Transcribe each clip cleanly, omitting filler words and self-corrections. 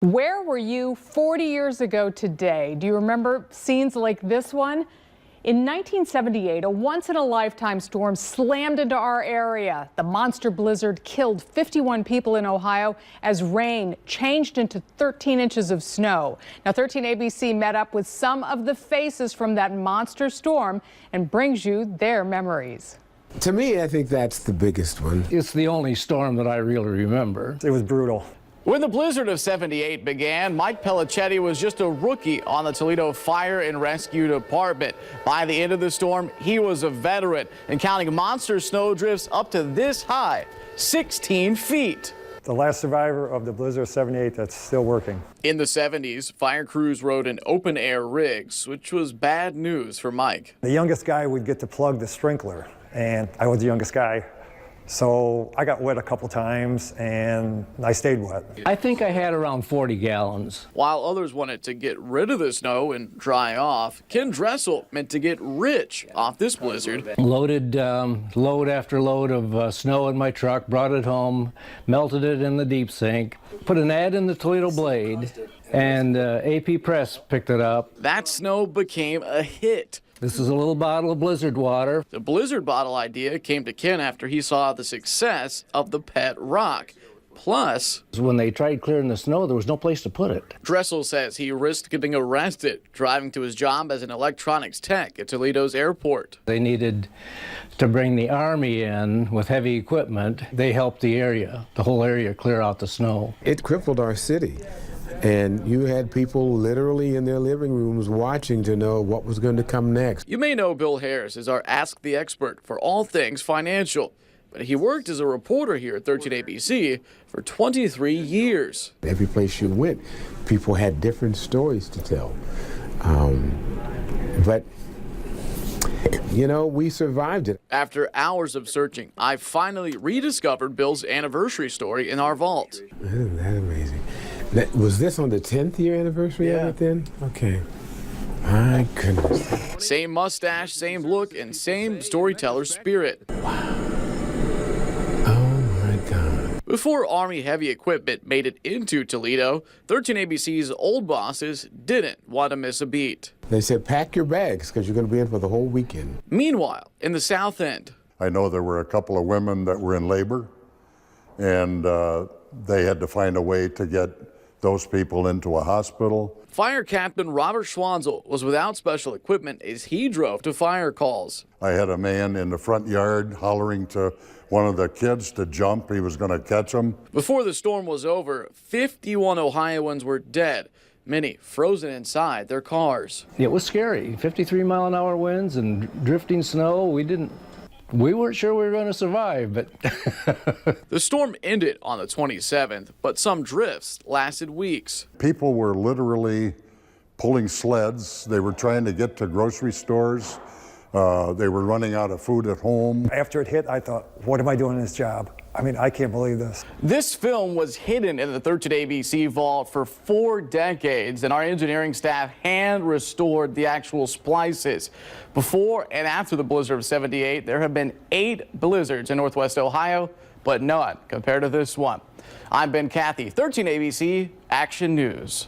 Where were you 40 years ago today? Do you remember scenes like this one? In 1978, a once-in-a-lifetime storm slammed into our area. The monster blizzard killed 51 people in Ohio as rain changed into 13 inches of snow. Now, 13 ABC met up with some of the faces from that monster storm and brings you their memories. To me, I think that's the biggest one. It's the only storm that I really remember. It was brutal. When the blizzard of '78 began, Mike Pellicetti was just a rookie on the Toledo Fire and Rescue Department. By the end of the storm, he was a veteran and counting monster snowdrifts up to this high, 16 feet. The last survivor of the blizzard of '78 that's still working. In the 70s, fire crews rode in open-air rigs, which was bad news for Mike. The youngest guy would get to plug the sprinkler, and I was the youngest guy. So I got wet a couple times, and I stayed wet. I think I had around 40 gallons. While others wanted to get rid of the snow and dry off, Ken Dressel meant to get rich off this blizzard. Loaded load after load of snow in my truck, brought it home, melted it in the deep sink, put an ad in the Toledo Blade, and AP Press picked it up. That snow became a hit. This is a little bottle of blizzard water. The blizzard bottle idea came to Ken after he saw the success of the pet rock. Plus, When they tried clearing the snow, there was no place to put it. Dressel says he risked getting arrested driving to his job as an electronics tech at Toledo's airport. They needed to bring the Army in with heavy equipment. They helped the area, the whole area, clear out the snow. It crippled our city. And you had people literally in their living rooms watching to know what was going to come next. You may know Bill Harris as our Ask the Expert for all things financial, but he worked as a reporter here at 13 ABC for 23 years. Every place you went, people had different stories to tell. But, you know, we survived it. After hours of searching, I finally rediscovered Bill's anniversary story in our vault. Isn't that amazing? Was this on the 10th year anniversary of it then? Okay. My goodness. Same mustache, same look, and same storyteller spirit. Wow. Oh my God. Before Army heavy equipment made it into Toledo, 13 ABC's old bosses didn't want to miss a beat. They said, pack your bags because you're going to be in for the whole weekend. Meanwhile, in the South End, I know there were a couple of women that were in labor, and they had to find a way to get those people into a hospital. Fire Captain Robert Schwanzel was without special equipment as he drove to fire calls. I had a man in the front yard hollering to one of the kids to jump. He was going to catch him. Before the storm was over, 51 Ohioans were dead, many frozen inside their cars. It was scary. 53-mile-an-hour winds and drifting snow. We weren't sure we were going to survive, but The storm ended on the 27th, but some drifts lasted weeks. People were literally pulling sleds. They were trying to get to grocery stores. They were running out of food at home. After it hit, I thought, what am I doing in this job? I mean, I can't believe this. This film was hidden in the 13 ABC vault for 4 decades, and our engineering staff hand restored the actual splices. Before and after the blizzard of '78, there have been 8 blizzards in Northwest Ohio, but none compared to this one. I'm Ben Cathy, 13 ABC Action News.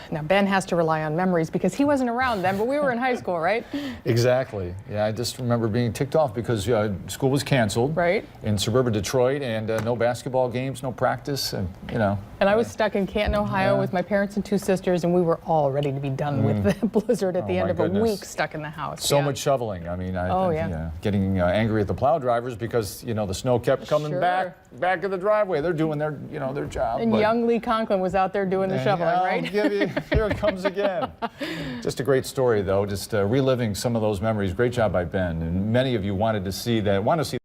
Now, Ben has to rely on memories because he wasn't around then, but we were in high school, right? Exactly. Yeah, I just remember being ticked off because school was canceled. Right. In suburban Detroit, and no basketball games, no practice, and you know. And I was stuck in Canton, Ohio with my parents and 2 sisters, and we were all ready to be done with the blizzard at the end of a week stuck in the house. So much shoveling. I mean, getting angry at the plow drivers because the snow kept coming back of the driveway. They're doing their their job. And young Lee Conklin was out there doing the shoveling, right? Here it comes again. Just a great story, though. Just reliving some of those memories. Great job by Ben. And many of you wanted to see that.